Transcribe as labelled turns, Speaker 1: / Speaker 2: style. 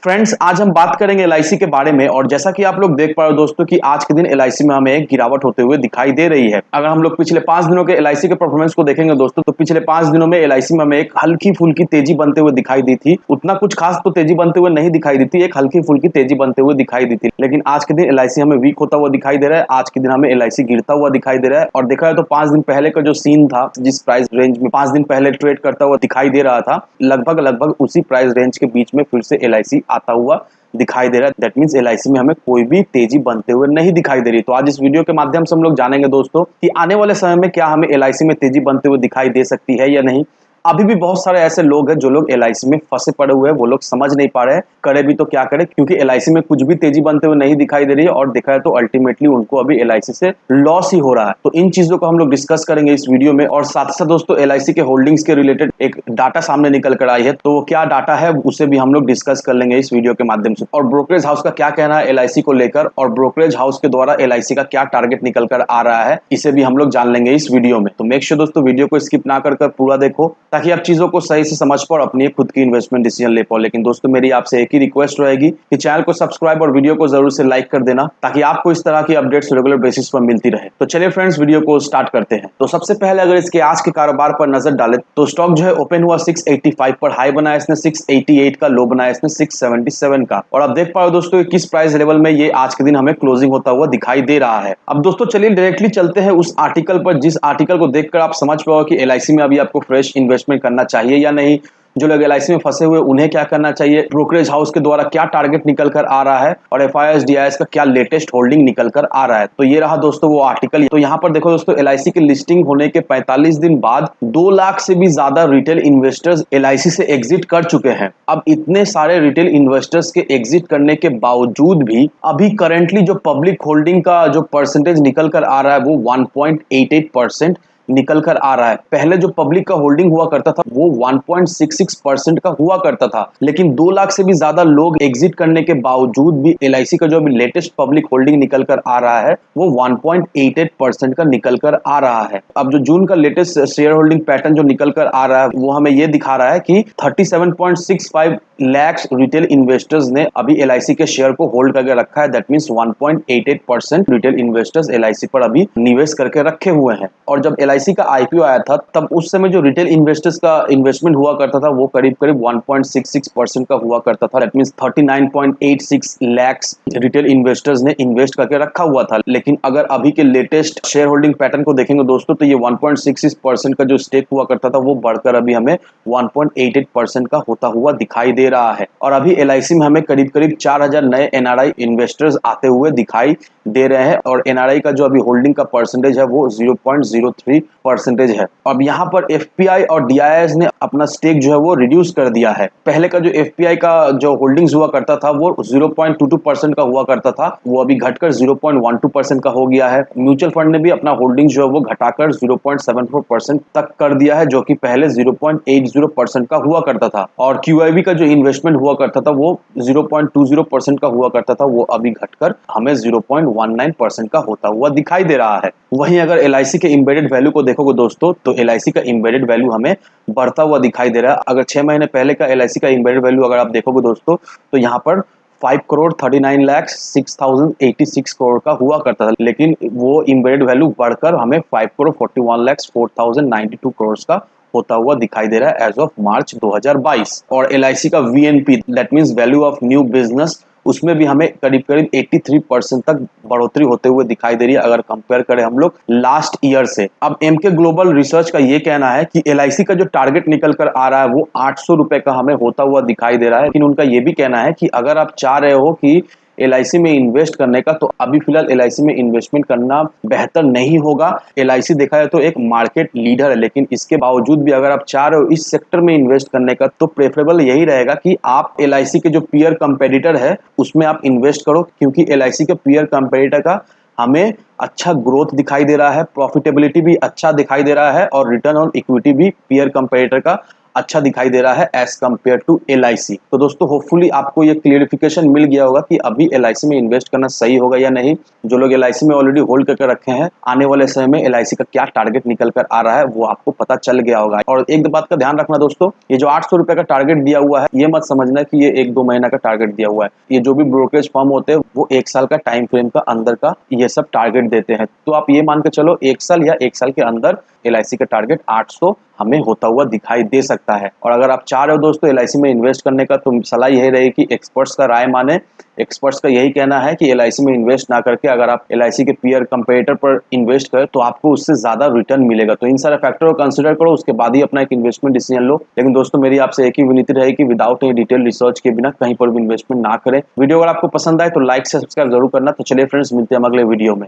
Speaker 1: Friends, आज हम बात करेंगे एलआईसी के बारे में। और जैसा कि आप लोग देख पा रहे हो दोस्तों कि आज के दिन एलआईसी में हमें एक गिरावट होते हुए दिखाई दे रही है। अगर हम लोग पिछले 5 दिनों के एलआईसी के परफॉर्मेंस को देखेंगे दोस्तों, तो पिछले 5 दिनों में एलआईसी में हमें एक हल्की फुल्की तेजी बनते हुए दिखाई दी थी। उतना कुछ खास तो तेजी बनते हुए नहीं दिखाई दी थी, एक हल्की फुल्की तेजी बनते हुए दिखाई दी थी। लेकिन आज के दिन एलआईसी हमें वीक होता हुआ दिखाई दे रहा है। आज के दिन हमें एलआईसी गिरता हुआ दिखाई दे रहा है। और देखा जाए तो 5 दिन पहले का जो सीन था, जिस प्राइस रेंज में 5 दिन पहले ट्रेड करता हुआ दिखाई दे रहा था, लगभग उसी प्राइस रेंज के बीच में फिर से एलआईसी आता हुआ दिखाई दे रहा है। दैट मींस एलआईसी में हमें कोई भी तेजी बनते हुए नहीं दिखाई दे रही। तो आज इस वीडियो के माध्यम से हम लोग जानेंगे दोस्तों कि आने वाले समय में क्या हमें एलआईसी में तेजी बनते हुए दिखाई दे सकती है या नहीं। अभी भी बहुत सारे ऐसे लोग हैं जो लोग एलआईसी में फंसे पड़े हुए हैं, वो लोग समझ नहीं पा रहे हैं करे भी तो क्या करें, क्योंकि एलआईसी में कुछ भी तेजी बनते हुए नहीं दिखाई दे रही है। और देखा है तो अल्टीमेटली उनको अभी एलआईसी से लॉस ही हो रहा है। तो इन चीजों को हम लोग डिस्कस करेंगे इस वीडियो में। और साथ साथ दोस्तों एलआईसी के होल्डिंग्स के रिलेटेड एक डाटा सामने निकल कर आई है, तो क्या डाटा है उसे भी हम लोग डिस्कस कर लेंगे इस वीडियो के माध्यम से। और ब्रोकरेज हाउस का क्या कहना है एलआईसी को लेकर, और ब्रोकरेज हाउस के द्वारा एलआईसी का क्या टारगेट निकल कर आ रहा है, इसे भी हम लोग जान लेंगे इस वीडियो में। तो मेक श्योर दोस्तों वीडियो को स्किप ना कर पूरा देखो, ताकि आप चीजों को सही से समझ पाओ और अपनी खुद की इन्वेस्टमेंट डिसीजन ले पाओ। लेकिन दोस्तों मेरी आपसे एक ही रिक्वेस्ट रहेगी कि चैनल को सब्सक्राइब और वीडियो को जरूर से लाइक कर देना, ताकि आपको इस तरह की अपडेट्स रेगुलर बेसिस पर मिलती रहे। तो चलिए फ्रेंड्स, वीडियो को स्टार्ट करते हैं। तो सबसे पहले अगर इसके आज के कारोबार पर नजर डालें तो स्टॉक जो है ओपन हुआ 685 पर, हाई बनाया इसने 688 का, लो बनाया इसने 677 का। और आप देख पा रहे हो दोस्तों किस प्राइस लेवल में ये आज के दिन हमें क्लोजिंग होता हुआ दिखाई दे रहा है। अब दोस्तों चलिए डायरेक्टली चलते हैं उस आर्टिकल पर, जिस आर्टिकल को देखकर आप समझ पाओ कि एलआईसी में अभी आपको फ्रेश इन्वेस्टमेंट करना चाहिए या नहीं। जो लोग एलआईसी में फंसे हुए उन्हें क्या करना चाहिए, ब्रोकरेज हाउस के द्वारा क्या टारगेट निकल कर आ रहा है, और एफआईआईएस डीआईएस का क्या लेटेस्ट होल्डिंग निकल कर आ रहा है। तो ये रहा दोस्तों वो आर्टिकल। तो यहाँ पर देखो दोस्तों, एलआईसी की लिस्टिंग होने के 45 दिन बाद 2 लाख से भी ज्यादा रिटेल इन्वेस्टर्स एलआईसी से एग्जिट कर चुके हैं। अब इतने सारे रिटेल इन्वेस्टर्स के एग्जिट करने के बावजूद भी अभी करंटली जो पब्लिक होल्डिंग का जो परसेंटेज निकल कर आ रहा है वो 1.88% निकल कर आ रहा है। पहले जो पब्लिक का होल्डिंग हुआ करता था वो 1.66% का हुआ करता था। लेकिन 2 लाख से भी ज्यादा लोग एग्जिट करने के बावजूद भी एलआईसी का जो अभी लेटेस्ट पब्लिक होल्डिंग निकल कर आ रहा है वो 1.88% का निकल कर आ रहा है। अब जो जून का लेटेस्ट शेयर होल्डिंग पैटर्न जो निकल कर आ रहा है वो हमें ये दिखा रहा है कि 37.65 लाख रिटेल इन्वेस्टर्स ने अभी एलआईसी के शेयर को होल्ड करके रखा है। That means 1.88% retail investors LIC पर अभी निवेश करके रखे हुए हैं। और जब एलआईसी का आईपीओ आया था तब उस समय जो रिटेल इन्वेस्टर्स का इन्वेस्टमेंट हुआ करता था वो करीब 1.66% का हुआ करता था। That means 39.86 lakh retail investors ने इन्वेस्ट करके रखा हुआ था। लेकिन अगर अभी के लेटेस्ट शेयर होल्डिंग पैटर्न को देखेंगे दोस्तों, तो ये 1.66% का जो स्टेक हुआ करता था वो बढ़कर अभी हमें 1.88% का होता हुआ दिखाई दे रहा है। और अभी एलआईसी में हमें करीब 4000 नए एनआरआई इन्वेस्टर्स आते हुए दिखाई दे रहे हैं। और एनआरआई का जो अभी होल्डिंग का परसेंटेज है वो 0.03% है। अब यहाँ पर एफपीआई और डीआईएस ने अपना स्टेक जो है वो रिड्यूस कर दिया है। पहले का जो एफपीआई का जो होल्डिंग्स हुआ करता था वो 0.22% का हुआ करता था, वो अभी घटकर 0.12% का हो गया है। म्यूचुअल फंड ने भी अपना होल्डिंग जो है वो घटाकर 0.74% तक कर दिया है, जो कि पहले 0.80% का हुआ करता था। और क्यूआईबी का जो इन्वेस्टमेंट हुआ करता था वो 0.20% का हुआ करता था, वो अभी घटकर हमें 0.19% का होता हुआ दिखाई दे रहा है। वहीं अगर एलआईसी के एम्बेडेड वैल्यू को देखोगे दोस्तों, तो एलआईसी का एम्बेडेड वैल्यू हमें बढ़ता हुआ दिखाई दे रहा है। अगर 6 महीने पहले का एलआईसी का एम्बेडेड वैल्यू अगर आप देखोगे दोस्तों, तो यहाँ पर 5,39,06,086 करोड़ का हुआ करता था। लेकिन वो एम्बेडेड वैल्यू बढ़कर हमें 5,41,04,092 करोड़ का होता हुआ दिखाई दे रहा है एज ऑफ मार्च 2022। और एलआईसी का VNB that means value of new business, उसमें भी हमें करीब 83% तक बढ़ोतरी होते हुए दिखाई दे रही है, अगर कंपेयर करें हम लोग लास्ट ईयर से। अब एमके ग्लोबल रिसर्च का ये कहना है कि एलआईसी का जो टारगेट निकल कर आ रहा है वो 800 रुपए का हमें होता हुआ दिखाई दे रहा है। लेकिन उनका ये भी कहना है कि अगर आप चाह रहे हो कि एलआईसी में इन्वेस्ट करने का, तो अभी फिलहाल एलआईसी में इन्वेस्टमेंट करना बेहतर नहीं होगा। एलआईसी देखा जाए तो एक मार्केट लीडर है, लेकिन इसके बावजूद भी अगर आप चाह रहे हो इस सेक्टर में इन्वेस्ट करने का, तो प्रेफरेबल यही रहेगा कि आप एलआईसी के जो पीयर कंपेटिटर है उसमें आप इन्वेस्ट करो, क्योंकि एलआईसी के पीयर कंपेटिटर का हमें अच्छा ग्रोथ दिखाई दे रहा है, प्रॉफिटेबिलिटी भी अच्छा दिखाई दे रहा है, और रिटर्न ऑन इक्विटी भी पीयर कंपेटिटर का अच्छा दिखाई दे रहा है एज कम्पेयर टू LIC। तो दोस्तों होपफुली आपको ये क्लियरिफिकेशन मिल गया होगा कि अभी LIC में इन्वेस्ट करना सही होगा या नहीं। जो लोग LIC में ऑलरेडी होल्ड करके रखे हैं, आने वाले समय में LIC का क्या टारगेट निकल कर आ रहा है वो आपको पता चल गया होगा। और एक बात का ध्यान रखना दोस्तों, ये जो 800 रुपए का टारगेट दिया हुआ है, ये मत समझना कि ये 1-2 महीना का टारगेट दिया हुआ है। ये जो भी ब्रोकरेज फर्म होते हैं वो 1 साल का टाइम फ्रेम का अंदर का ये सब टारगेट देते हैं। तो आप ये मान के चलो 1 साल या 1 साल के अंदर LIC का टारगेट 800 हमें होता हुआ दिखाई दे सकता है। और अगर आप चाह रहे हो दोस्तों LIC में इन्वेस्ट करने का, तो सलाह यही रहेगी कि एक्सपर्ट्स का राय माने। एक्सपर्ट्स का यही कहना है कि LIC में इन्वेस्ट ना करके अगर आप LIC के पीयर कंपेटिटर पर इन्वेस्ट करें तो आपको उससे ज्यादा रिटर्न मिलेगा। तो इन सारे फैक्टर को कंसिडर करो, उसके बाद ही अपना एक इन्वेस्टमेंट डिसीजन लो। लेकिन दोस्तों मेरी आपसे एक ही विनती रहेगी कि विदाउट एनी डिटेल रिसर्च के बिना कहीं पर भी इन्वेस्टमेंट ना करें। वीडियो अगर आपको पसंद आए तो लाइक से सब्सक्राइब जरूर करना। तो चलिए फ्रेंड्स, मिलते हैं हम अगले वीडियो में।